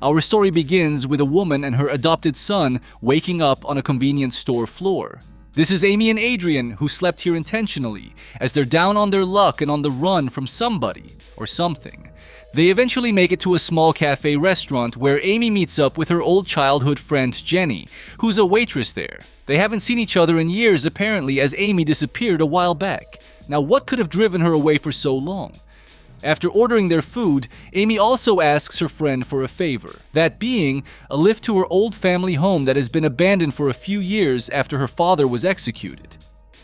Our story begins with a woman and her adopted son waking up on a convenience store floor. This is Amy and Adrian, who slept here intentionally, as they're down on their luck and on the run from somebody or something. They eventually make it to a small cafe restaurant where Amy meets up with her old childhood friend Jenny, who's a waitress there. They haven't seen each other in years apparently, as Amy disappeared a while back. Now, what could have driven her away for so long? After ordering their food, Amy also asks her friend for a favor, that being a lift to her old family home that has been abandoned for a few years after her father was executed.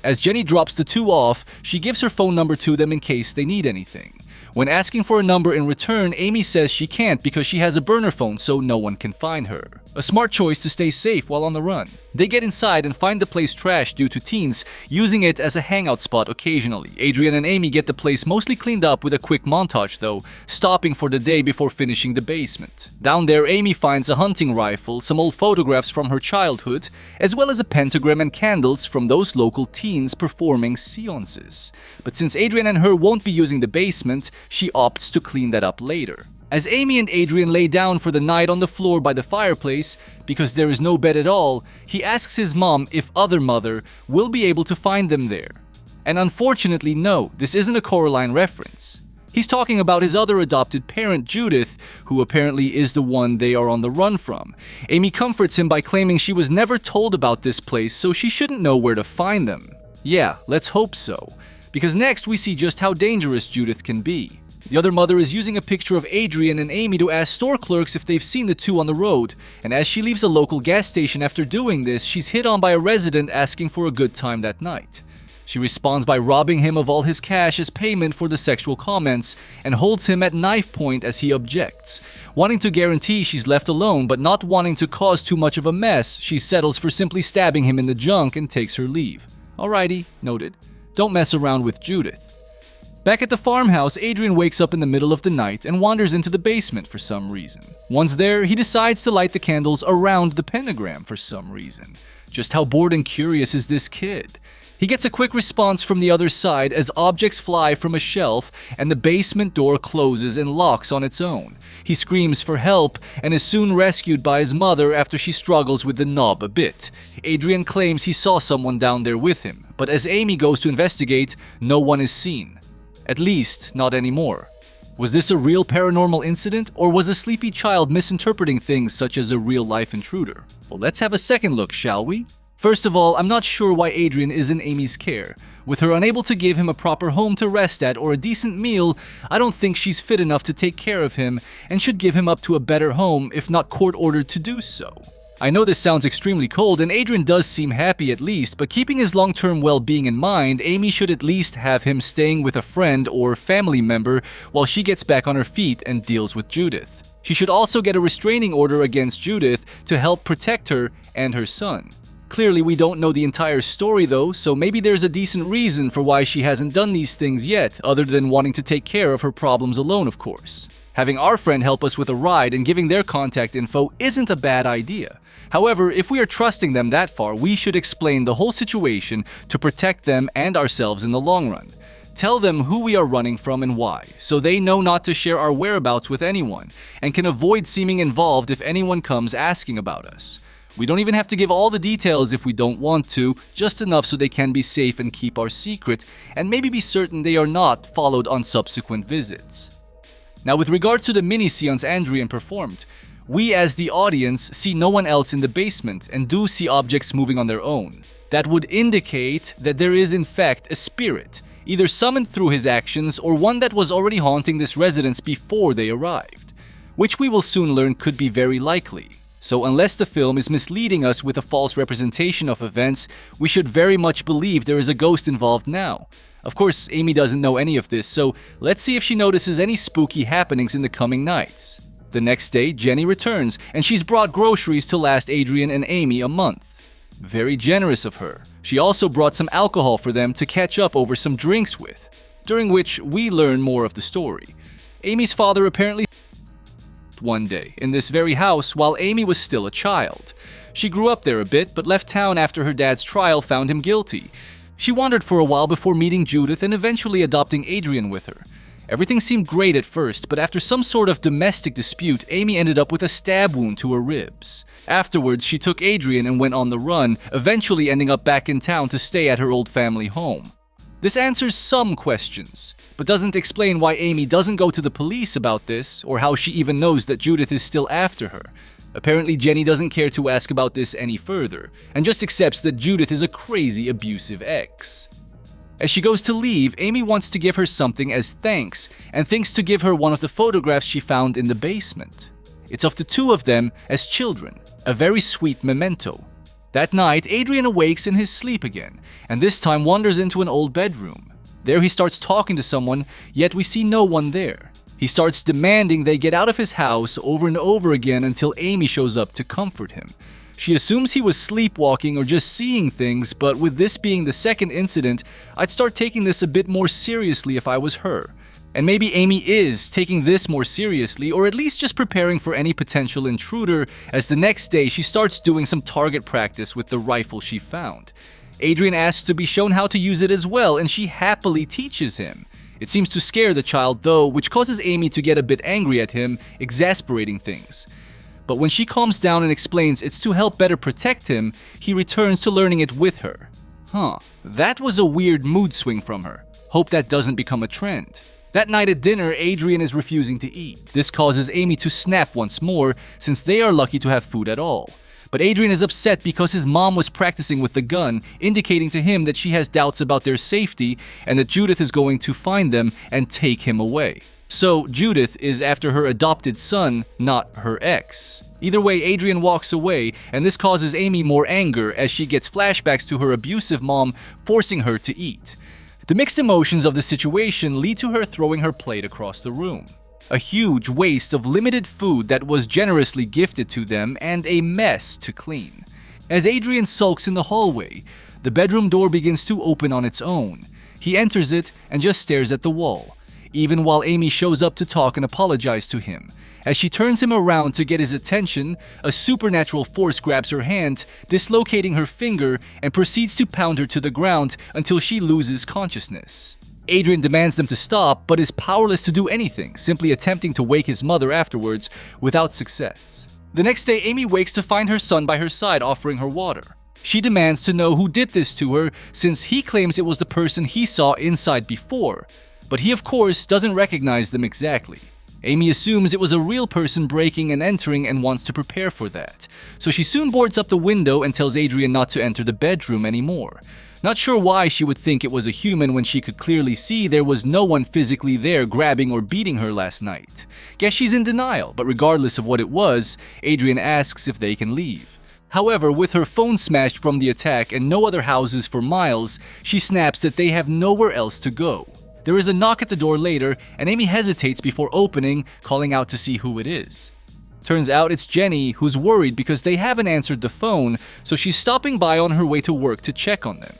As Jenny drops the two off, she gives her phone number to them in case they need anything. When asking for a number in return, Amy says she can't because she has a burner phone so no one can find her. A smart choice to stay safe while on the run. They get inside and find the place trashed due to teens using it as a hangout spot occasionally. Adrian and Amy get the place mostly cleaned up with a quick montage though, stopping for the day before finishing the basement. Down there, Amy finds a hunting rifle, some old photographs from her childhood, as well as a pentagram and candles from those local teens performing seances. But since Adrian and her won't be using the basement, she opts to clean that up later. As Amy and Adrian lay down for the night on the floor by the fireplace, because there is no bed at all, he asks his mom if other mother will be able to find them there. And unfortunately, no, this isn't a Coraline reference. He's talking about his other adopted parent, Judith, who apparently is the one they are on the run from. Amy comforts him by claiming she was never told about this place, so she shouldn't know where to find them. Yeah, let's hope so. Because next we see just how dangerous Judith can be. The other mother is using a picture of Adrian and Amy to ask store clerks if they've seen the two on the road, and as she leaves a local gas station after doing this, she's hit on by a resident asking for a good time that night. She responds by robbing him of all his cash as payment for the sexual comments and holds him at knife point as he objects. Wanting to guarantee she's left alone but not wanting to cause too much of a mess, she settles for simply stabbing him in the junk and takes her leave. Alrighty, noted. Don't mess around with Judith. Back at the farmhouse, Adrian wakes up in the middle of the night and wanders into the basement for some reason. Once there, he decides to light the candles around the pentagram for some reason. Just how bored and curious is this kid? He gets a quick response from the other side as objects fly from a shelf and the basement door closes and locks on its own. He screams for help and is soon rescued by his mother after she struggles with the knob a bit. Adrian claims he saw someone down there with him, but as Amy goes to investigate, no one is seen. At least, not anymore. Was this a real paranormal incident, or was a sleepy child misinterpreting things such as a real-life intruder? Well, let's have a second look, shall we? First of all, I'm not sure why Adrian is in Amy's care. With her unable to give him a proper home to rest at or a decent meal, I don't think she's fit enough to take care of him and should give him up to a better home if not court-ordered to do so. I know this sounds extremely cold, and Adrian does seem happy at least, but keeping his long-term well-being in mind, Amy should at least have him staying with a friend or family member while she gets back on her feet and deals with Judith. She should also get a restraining order against Judith to help protect her and her son. Clearly, we don't know the entire story though, so maybe there's a decent reason for why she hasn't done these things yet, other than wanting to take care of her problems alone, of course. Having our friend help us with a ride and giving their contact info isn't a bad idea. However, if we are trusting them that far, we should explain the whole situation to protect them and ourselves in the long run. Tell them who we are running from and why, so they know not to share our whereabouts with anyone, and can avoid seeming involved if anyone comes asking about us. We don't even have to give all the details if we don't want to, just enough so they can be safe and keep our secret, and maybe be certain they are not followed on subsequent visits. Now, with regards to the mini-seance Adrian performed, we as the audience see no one else in the basement and do see objects moving on their own. That would indicate that there is in fact a spirit, either summoned through his actions or one that was already haunting this residence before they arrived, which we will soon learn could be very likely. So unless the film is misleading us with a false representation of events, we should very much believe there is a ghost involved now. Of course, Amy doesn't know any of this, so let's see if she notices any spooky happenings in the coming nights. The next day, Jenny returns, and she's brought groceries to last Adrian and Amy a month. Very generous of her. She also brought some alcohol for them to catch up over some drinks with, during which we learn more of the story. Amy's father apparently one day in this very house while Amy was still a child. She grew up there a bit, but left town after her dad's trial found him guilty. She wandered for a while before meeting Judith and eventually adopting Adrian with her. Everything seemed great at first, but after some sort of domestic dispute, Amy ended up with a stab wound to her ribs. Afterwards, she took Adrian and went on the run, eventually ending up back in town to stay at her old family home. This answers some questions, but doesn't explain why Amy doesn't go to the police about this, or how she even knows that Judith is still after her. Apparently, Jenny doesn't care to ask about this any further, and just accepts that Judith is a crazy, abusive ex. As she goes to leave, Amy wants to give her something as thanks, and thinks to give her one of the photographs she found in the basement. It's of the two of them as children, a very sweet memento. That night, Adrian awakes in his sleep again, and this time wanders into an old bedroom. There he starts talking to someone, yet we see no one there. He starts demanding they get out of his house over and over again until Amy shows up to comfort him. She assumes he was sleepwalking or just seeing things, but with this being the second incident, I'd start taking this a bit more seriously if I was her. And maybe Amy is taking this more seriously, or at least just preparing for any potential intruder, as the next day she starts doing some target practice with the rifle she found. Adrian asks to be shown how to use it as well, and she happily teaches him. It seems to scare the child though, which causes Amy to get a bit angry at him, exasperating things. But when she calms down and explains it's to help better protect him, he returns to learning it with her. That was a weird mood swing from her. Hope that doesn't become a trend. That night at dinner, Adrian is refusing to eat. This causes Amy to snap once more, since they are lucky to have food at all. But Adrian is upset because his mom was practicing with the gun, indicating to him that she has doubts about their safety and that Judith is going to find them and take him away. So Judith is after her adopted son, not her ex. Either way, Adrian walks away, and this causes Amy more anger as she gets flashbacks to her abusive mom forcing her to eat. The mixed emotions of the situation lead to her throwing her plate across the room. A huge waste of limited food that was generously gifted to them, and a mess to clean. As Adrian sulks in the hallway, the bedroom door begins to open on its own. He enters it and just stares at the wall, even while Amy shows up to talk and apologize to him. As she turns him around to get his attention, a supernatural force grabs her hand, dislocating her finger, and proceeds to pound her to the ground until she loses consciousness. Adrian demands them to stop, but is powerless to do anything, simply attempting to wake his mother afterwards without success. The next day, Amy wakes to find her son by her side offering her water. She demands to know who did this to her, since he claims it was the person he saw inside before, but he of course doesn't recognize them exactly. Amy assumes it was a real person breaking and entering and wants to prepare for that, so she soon boards up the window and tells Adrian not to enter the bedroom anymore. Not sure why she would think it was a human when she could clearly see there was no one physically there grabbing or beating her last night. Guess she's in denial, but regardless of what it was, Adrian asks if they can leave. However, with her phone smashed from the attack and no other houses for miles, she snaps that they have nowhere else to go. There is a knock at the door later, and Amy hesitates before opening, calling out to see who it is. Turns out it's Jenny, who's worried because they haven't answered the phone, so she's stopping by on her way to work to check on them.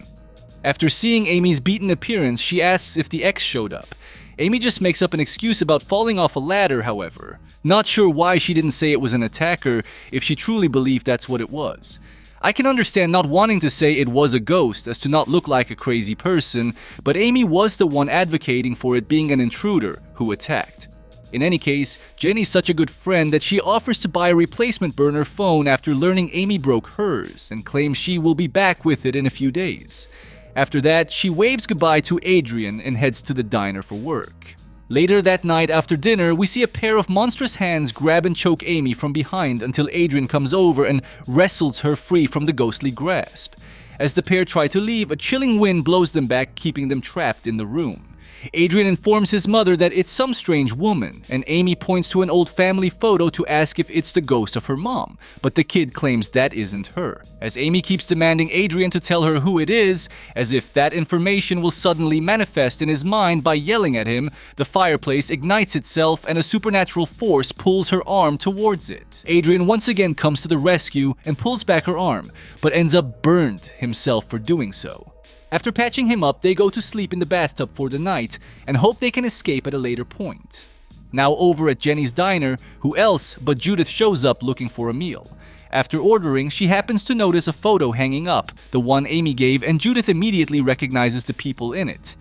After seeing Amy's beaten appearance, she asks if the ex showed up. Amy just makes up an excuse about falling off a ladder, however. Not sure why she didn't say it was an attacker if she truly believed that's what it was. I can understand not wanting to say it was a ghost as to not look like a crazy person, but Amy was the one advocating for it being an intruder who attacked. In any case, Jenny's such a good friend that she offers to buy a replacement burner phone after learning Amy broke hers and claims she will be back with it in a few days. After that, she waves goodbye to Adrian and heads to the diner for work. Later that night after dinner, we see a pair of monstrous hands grab and choke Amy from behind until Adrian comes over and wrestles her free from the ghostly grasp. As the pair try to leave, a chilling wind blows them back, keeping them trapped in the room. Adrian informs his mother that it's some strange woman, and Amy points to an old family photo to ask if it's the ghost of her mom, but the kid claims that isn't her. As Amy keeps demanding Adrian to tell her who it is, as if that information will suddenly manifest in his mind by yelling at him, the fireplace ignites itself and a supernatural force pulls her arm towards it. Adrian once again comes to the rescue and pulls back her arm, but ends up burned himself for doing so. After patching him up, they go to sleep in the bathtub for the night and hope they can escape at a later point. Now over at Jenny's diner, who else but Judith shows up looking for a meal. After ordering, she happens to notice a photo hanging up, the one Amy gave, and Judith immediately recognizes the people in it.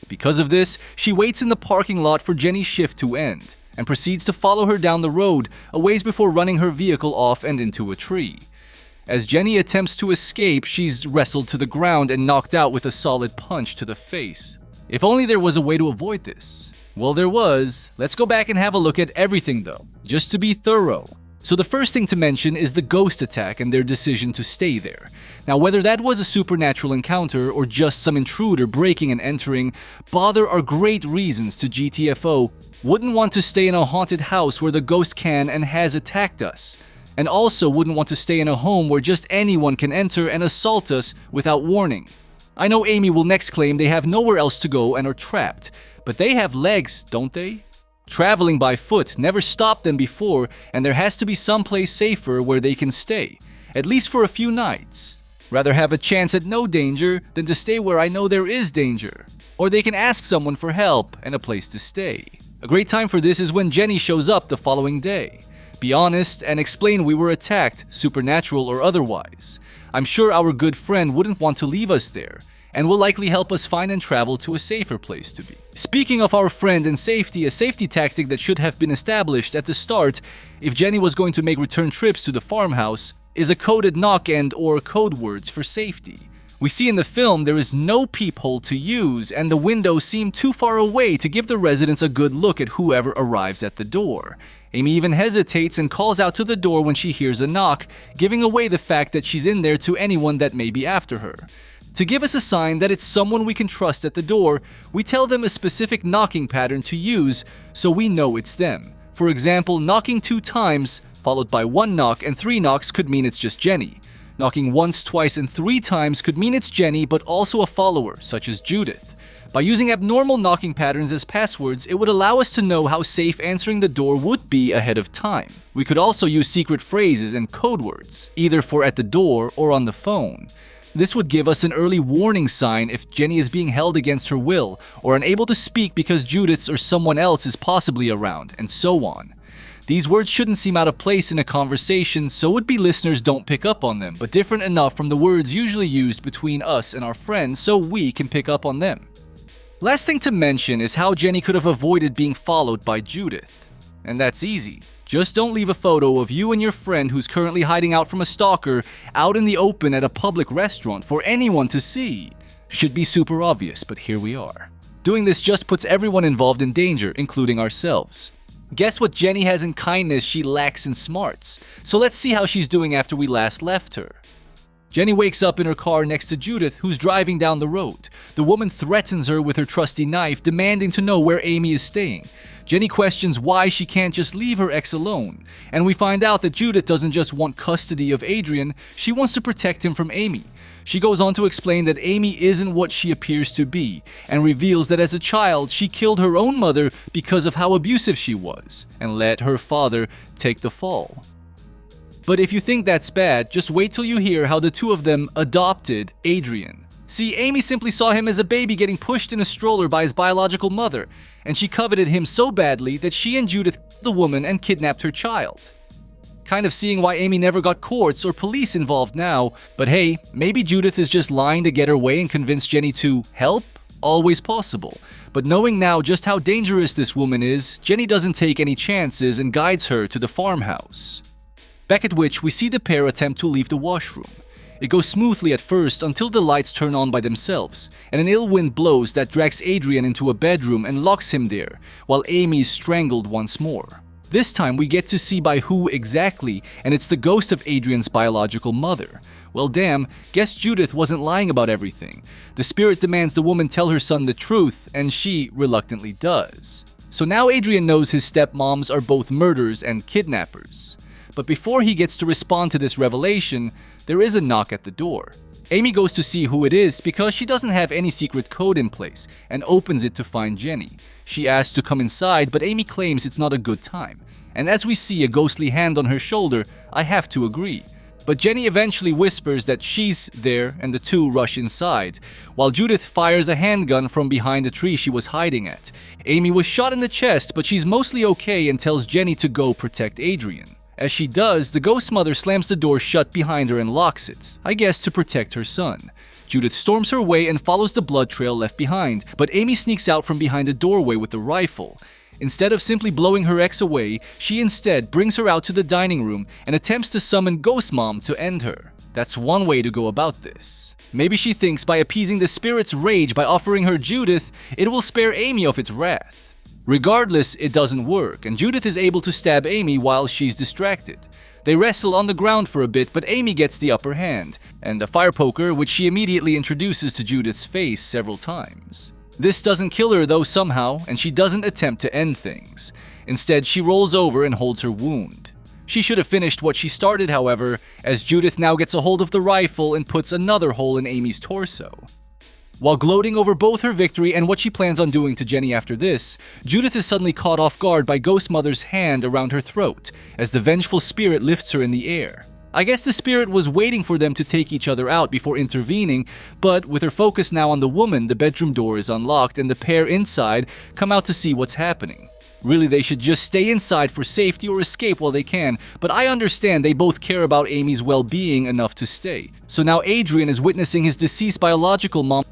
Because of this, she waits in the parking lot for Jenny's shift to end, and proceeds to follow her down the road a ways before running her vehicle off and into a tree. As Jenny attempts to escape, she's wrestled to the ground and knocked out with a solid punch to the face. If only there was a way to avoid this. Well, there was. Let's go back and have a look at everything though, just to be thorough. So the first thing to mention is the ghost attack and their decision to stay there. Now, whether that was a supernatural encounter or just some intruder breaking and entering, bother are great reasons to GTFO wouldn't want to stay in a haunted house where the ghost can and has attacked us, and also wouldn't want to stay in a home where just anyone can enter and assault us without warning. I know Amy will next claim they have nowhere else to go and are trapped, but they have legs, don't they? Traveling by foot never stopped them before, and there has to be someplace safer where they can stay, at least for a few nights. Rather have a chance at no danger than to stay where I know there is danger. Or they can ask someone for help and a place to stay. A great time for this is when Jenny shows up the following day. Be honest and explain we were attacked, supernatural or otherwise. I'm sure our good friend wouldn't want to leave us there, and will likely help us find and travel to a safer place to be. Speaking of our friend and safety, a safety tactic that should have been established at the start if Jenny was going to make return trips to the farmhouse is a coded knock and or code words for safety. We see in the film there is no peephole to use, and the windows seem too far away to give the residents a good look at whoever arrives at the door. Amy even hesitates and calls out to the door when she hears a knock, giving away the fact that she's in there to anyone that may be after her. To give us a sign that it's someone we can trust at the door, we tell them a specific knocking pattern to use so we know it's them. For example, knocking 2 times, followed by 1 knock and 3 knocks could mean it's just Jenny. Knocking once, twice, and 3 times could mean it's Jenny but also a follower, such as Judith. By using abnormal knocking patterns as passwords, it would allow us to know how safe answering the door would be ahead of time. We could also use secret phrases and code words, either for at the door or on the phone. This would give us an early warning sign if Jenny is being held against her will, or unable to speak because Judith's or someone else is possibly around, and so on. These words shouldn't seem out of place in a conversation, so would-be listeners don't pick up on them, but different enough from the words usually used between us and our friends so we can pick up on them. Last thing to mention is how Jenny could have avoided being followed by Judith. And that's easy. Just don't leave a photo of you and your friend who's currently hiding out from a stalker out in the open at a public restaurant for anyone to see. Should be super obvious, but here we are. Doing this just puts everyone involved in danger, including ourselves. Guess what Jenny has in kindness she lacks in smarts. So let's see how she's doing after we last left her. Jenny wakes up in her car next to Judith, who's driving down the road. The woman threatens her with her trusty knife, demanding to know where Amy is staying. Jenny questions why she can't just leave her ex alone, and we find out that Judith doesn't just want custody of Adrian, she wants to protect him from Amy. She goes on to explain that Amy isn't what she appears to be, and reveals that as a child she killed her own mother because of how abusive she was, and let her father take the fall. But if you think that's bad, just wait till you hear how the two of them adopted Adrian. See, Amy simply saw him as a baby getting pushed in a stroller by his biological mother, and she coveted him so badly that she and Judith killed the woman and kidnapped her child. Kind of seeing why Amy never got courts or police involved now, but hey, maybe Judith is just lying to get her way and convince Jenny to help? Always possible. But knowing now just how dangerous this woman is, Jenny doesn't take any chances and guides her to the farmhouse. Back at which we see the pair attempt to leave the washroom. It goes smoothly at first until the lights turn on by themselves, and an ill wind blows that drags Adrian into a bedroom and locks him there, while Amy is strangled once more. This time we get to see by who exactly, and it's the ghost of Adrian's biological mother. Well damn, guess Judith wasn't lying about everything. The spirit demands the woman tell her son the truth, and she reluctantly does. So now Adrian knows his stepmoms are both murderers and kidnappers. But before he gets to respond to this revelation, there is a knock at the door. Amy goes to see who it is because she doesn't have any secret code in place and opens it to find Jenny. She asks to come inside, but Amy claims it's not a good time. And as we see a ghostly hand on her shoulder, I have to agree. But Jenny eventually whispers that she's there and the two rush inside, while Judith fires a handgun from behind a tree she was hiding at. Amy was shot in the chest, but she's mostly okay and tells Jenny to go protect Adrian. As she does, the ghost mother slams the door shut behind her and locks it, I guess to protect her son. Judith storms her way and follows the blood trail left behind, but Amy sneaks out from behind a doorway with the rifle. Instead of simply blowing her ex away, she instead brings her out to the dining room and attempts to summon Ghost Mom to end her. That's one way to go about this. Maybe she thinks by appeasing the spirit's rage by offering her Judith, it will spare Amy of its wrath. Regardless, it doesn't work, and Judith is able to stab Amy while she's distracted. They wrestle on the ground for a bit, but Amy gets the upper hand, and a fire poker which she immediately introduces to Judith's face several times. This doesn't kill her though somehow, and she doesn't attempt to end things. Instead, she rolls over and holds her wound. She should have finished what she started, however, as Judith now gets a hold of the rifle and puts another hole in Amy's torso. While gloating over both her victory and what she plans on doing to Jenny after this, Judith is suddenly caught off guard by Ghost Mother's hand around her throat as the vengeful spirit lifts her in the air. I guess the spirit was waiting for them to take each other out before intervening, but with her focus now on the woman, the bedroom door is unlocked and the pair inside come out to see what's happening. Really, they should just stay inside for safety or escape while they can, but I understand they both care about Amy's well-being enough to stay. So now Adrian is witnessing his deceased biological mom,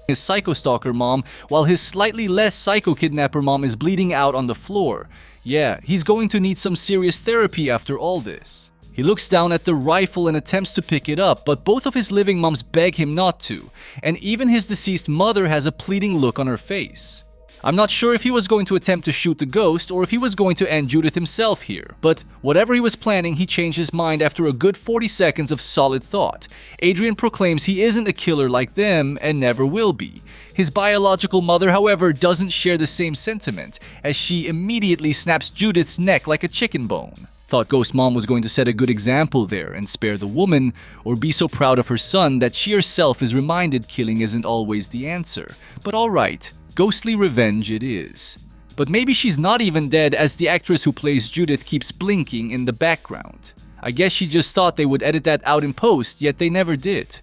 his psycho-stalker mom, while his slightly less psycho-kidnapper mom is bleeding out on the floor. Yeah, he's going to need some serious therapy after all this. He looks down at the rifle and attempts to pick it up, but both of his living moms beg him not to, and even his deceased mother has a pleading look on her face. I'm not sure if he was going to attempt to shoot the ghost or if he was going to end Judith himself here, but whatever he was planning, he changed his mind after a good 40 seconds of solid thought. Adrian proclaims he isn't a killer like them and never will be. His biological mother, however, doesn't share the same sentiment, as she immediately snaps Judith's neck like a chicken bone. Thought Ghost Mom was going to set a good example there and spare the woman, or be so proud of her son that she herself is reminded killing isn't always the answer. But alright. Ghostly revenge it is. But maybe she's not even dead, as the actress who plays Judith keeps blinking in the background. I guess she just thought they would edit that out in post, yet they never did.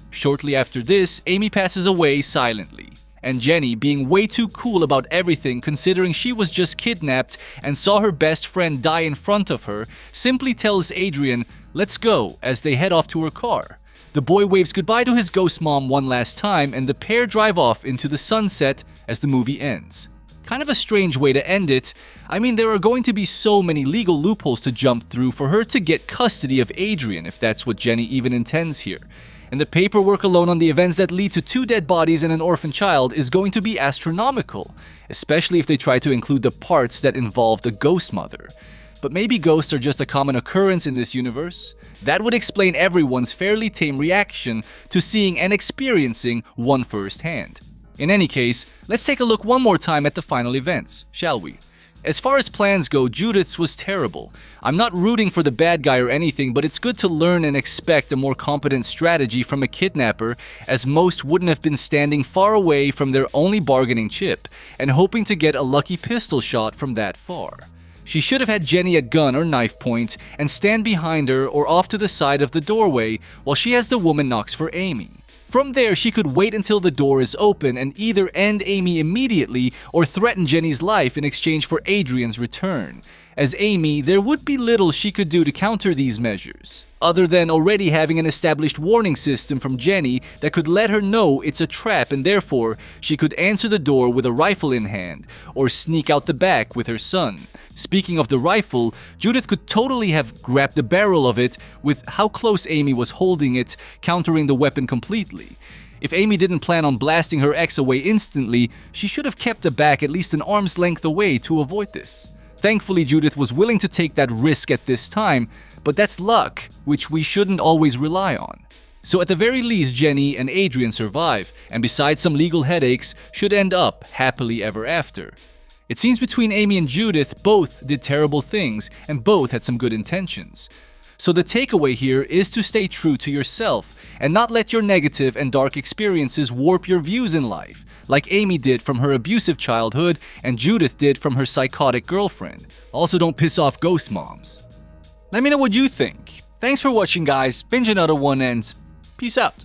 Shortly after this, Amy passes away silently. And Jenny, being way too cool about everything considering she was just kidnapped and saw her best friend die in front of her, simply tells Adrian, "Let's go," as they head off to her car. The boy waves goodbye to his ghost mom one last time, and the pair drive off into the sunset as the movie ends. Kind of a strange way to end it. I mean, there are going to be so many legal loopholes to jump through for her to get custody of Adrian, if that's what Jenny even intends here. And the paperwork alone on the events that lead to 2 dead bodies and an orphan child is going to be astronomical, especially if they try to include the parts that involve the ghost mother. But maybe ghosts are just a common occurrence in this universe? That would explain everyone's fairly tame reaction to seeing and experiencing one firsthand. In any case, let's take a look one more time at the final events, shall we? As far as plans go, Judith's was terrible. I'm not rooting for the bad guy or anything, but it's good to learn and expect a more competent strategy from a kidnapper, as most wouldn't have been standing far away from their only bargaining chip and hoping to get a lucky pistol shot from that far. She should have had Jenny at gun or knife point and stand behind her or off to the side of the doorway while she has the woman knocks for Amy. From there, she could wait until the door is open and either end Amy immediately or threaten Jenny's life in exchange for Adrian's return. As Amy, there would be little she could do to counter these measures, other than already having an established warning system from Jenny that could let her know it's a trap, and therefore she could answer the door with a rifle in hand or sneak out the back with her son. Speaking of the rifle, Judith could totally have grabbed the barrel of it with how close Amy was holding it, countering the weapon completely. If Amy didn't plan on blasting her ex away instantly, she should have kept the back at least an arm's length away to avoid this. Thankfully, Judith was willing to take that risk at this time, but that's luck, which we shouldn't always rely on. So at the very least, Jenny and Adrian survive, and besides some legal headaches, should end up happily ever after. It seems between Amy and Judith, both did terrible things, and both had some good intentions. So the takeaway here is to stay true to yourself, and not let your negative and dark experiences warp your views in life, like Amy did from her abusive childhood and Judith did from her psychotic girlfriend. Also, don't piss off ghost moms. Let me know what you think. Thanks for watching, guys. Binge another one and peace out.